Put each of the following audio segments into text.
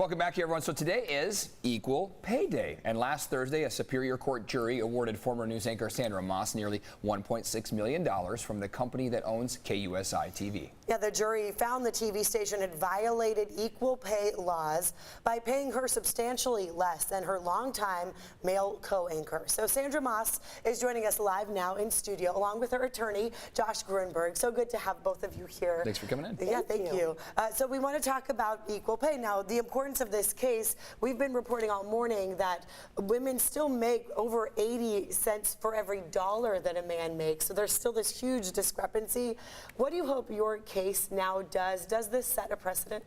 Welcome back here, everyone. So today is Equal Pay Day. And last Thursday, a Superior Court jury awarded former news anchor Sandra Moss nearly $1.6 million from the company that owns KUSI TV. Yeah, the jury found the TV station had violated equal pay laws by paying her substantially less than her longtime male co-anchor. So Sandra Moss is joining us live now in studio, along with her attorney, Josh Gruenberg. So good to have both of you here. Thanks for coming in. Yeah, thank you. So we want to talk about equal pay. Now, the importance of this case, we've been reporting all morning that women still make over 80 cents for every dollar that a man makes. So there's still this huge discrepancy. What do you hope your case now does? Does this set a precedent?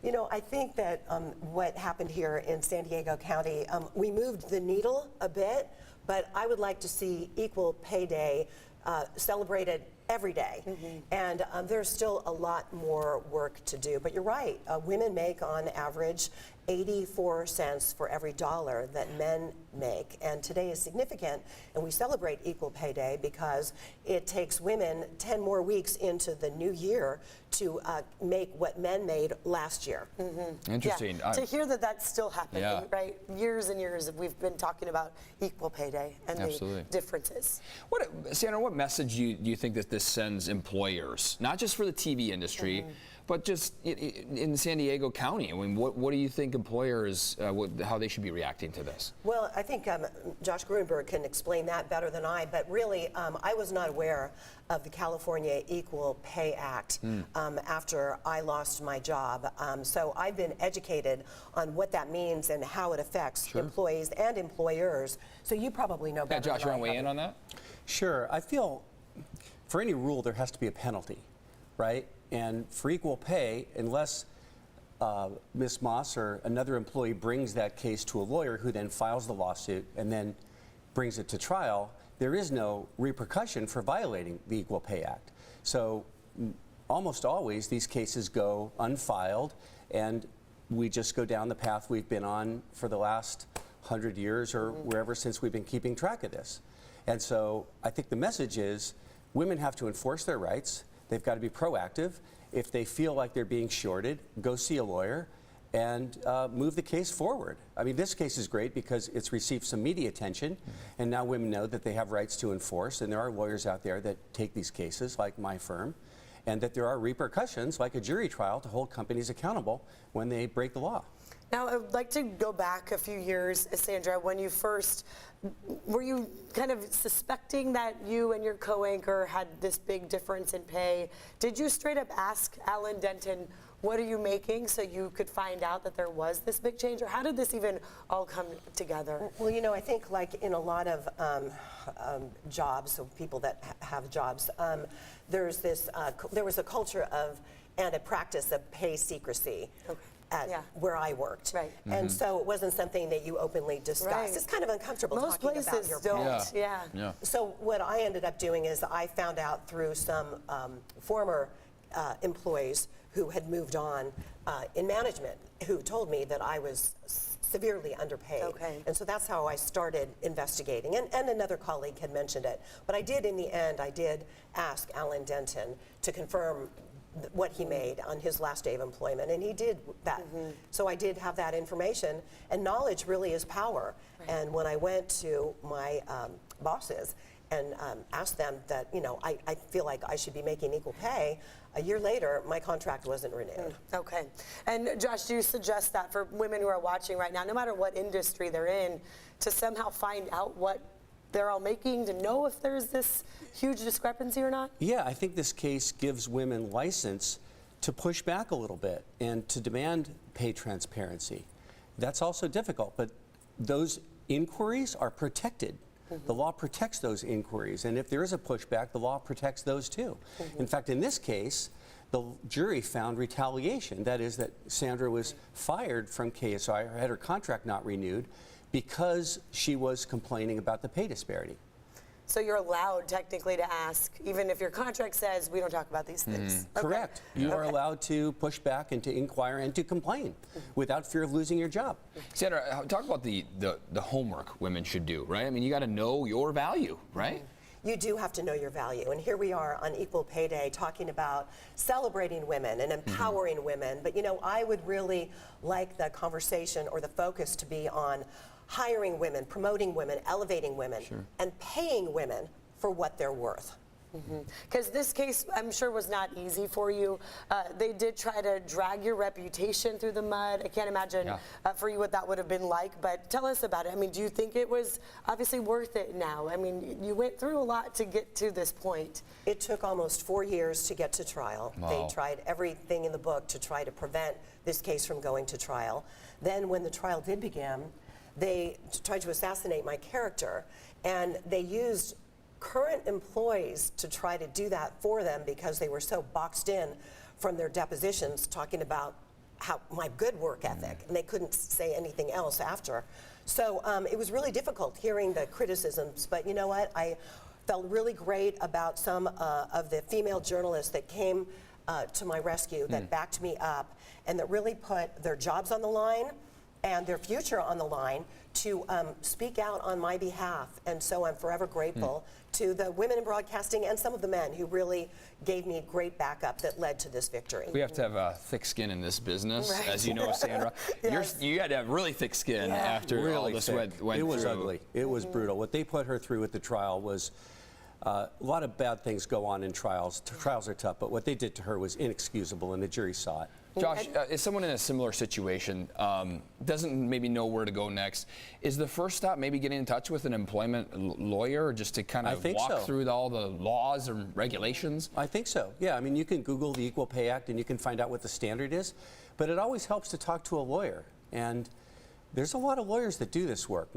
You know, I think that what happened here in San Diego County, we moved the needle a bit, but I would like to see Equal Pay Day celebrated every day. And there's still a lot more work to do. But you're right, women make on average 84 cents for every dollar that men make. And today is significant, and we celebrate Equal Pay Day because it takes women 10 more weeks into the new year to make what men made last year. Interesting. Yeah. To hear that that's still happening, right? Years and years we've been talking about Equal Pay Day and the differences. Sandra, what message do you think that this sends employers, not just for the TV industry, but just in San Diego County? I mean, what do you think employers, how they should be reacting to this? Well, I think Josh Gruenberg can explain that better than I, but really, I was not aware of the California Equal Pay Act after I lost my job. So I've been educated on what that means and how it affects employees and employers. So you probably know better. Josh, you want to weigh in on that? Sure. I feel for any rule there has to be a penalty, right? And for equal pay, unless Ms. Moss or another employee brings that case to a lawyer who then files the lawsuit and then brings it to trial, there is no repercussion for violating the Equal Pay Act. So almost always these cases go unfiled, and we just go down the path we've been on for the last 100 years or wherever since we've been keeping track of this. And so I think the message is women have to enforce their rights. They've got to be proactive. If they feel like they're being shorted, go see a lawyer and move the case forward. I mean, this case is great because it's received some media attention, and now women know that they have rights to enforce, and there are lawyers out there that take these cases, like my firm, and that there are repercussions, like a jury trial, to hold companies accountable when they break the law. Now, I would like to go back a few years, Sandra, when you first, were you kind of suspecting that you and your co-anchor had this big difference in pay? Did you straight up ask Alan Denton, what are you making, so you could find out that there was this big change? Or how did this even all come together? Well, you know, I think like in a lot of jobs, so people that have jobs, there's this, there was a culture of and a practice of pay secrecy. At where I worked. And so it wasn't something that you openly discussed. It's kind of uncomfortable Most talking about your pay. Most places don't. So what I ended up doing is I found out through some former employees who had moved on in management who told me that I was severely underpaid. And so that's how I started investigating. And another colleague had mentioned it. But I did, in the end, I did ask Alan Denton to confirm what he made on his last day of employment, and he did that. So I did have that information, and knowledge really is power. And when I went to my bosses and asked them that, you know, I feel like I should be making equal pay, a year later, my contract wasn't renewed. And Josh, do you suggest that for women who are watching right now, no matter what industry they're in, to somehow find out what they're all making, to know if there's this huge discrepancy or not? Yeah, I think this case gives women license to push back a little bit and to demand pay transparency. That's also difficult, but those inquiries are protected. The law protects those inquiries, and if there is a pushback, the law protects those too. In fact, in this case, the jury found retaliation. That is, that Sandra was fired from KSI, or had her contract not renewed, because she was complaining about the pay disparity. So you're allowed technically to ask, even if your contract says we don't talk about these things. Correct. You are allowed to push back and to inquire and to complain without fear of losing your job. Sandra, talk about the homework women should do, right? I mean, you got to know your value, right? you do have to know your value. And here we are on Equal Pay Day talking about celebrating women and empowering women. But you know, I would really like the conversation or the focus to be on hiring women, promoting women, elevating women, and paying women for what they're worth. Because this case, I'm sure, was not easy for you. They did try to drag your reputation through the mud. I can't imagine for you what that would have been like, but tell us about it. I mean, do you think it was obviously worth it now? I mean, you went through a lot to get to this point. It took almost 4 years to get to trial. Wow. They tried everything in the book to try to prevent this case from going to trial. Then when the trial did begin, they tried to assassinate my character, and they used current employees to try to do that for them because they were so boxed in from their depositions talking about how my good work ethic, and they couldn't say anything else after. So it was really difficult hearing the criticisms, but you know what? I felt really great about some of the female journalists that came to my rescue, that backed me up, and that really put their jobs on the line and their future on the line to speak out on my behalf. And so I'm forever grateful to the women in broadcasting and some of the men who really gave me great backup that led to this victory. We have to have thick skin in this business, Right. as you know, Sandra. Yes. You had to have really thick skin after all this went through. It was ugly. It was brutal. What they put her through at the trial was a lot of bad things go on in trials. Trials are tough, but what they did to her was inexcusable, and the jury saw it. Josh, is someone in a similar situation, doesn't maybe know where to go next, is the first step maybe getting in touch with an employment lawyer just to kind of walk through all the laws and regulations? I think so, yeah. I mean, you can Google the Equal Pay Act and you can find out what the standard is, but it always helps to talk to a lawyer. And there's a lot of lawyers that do this work.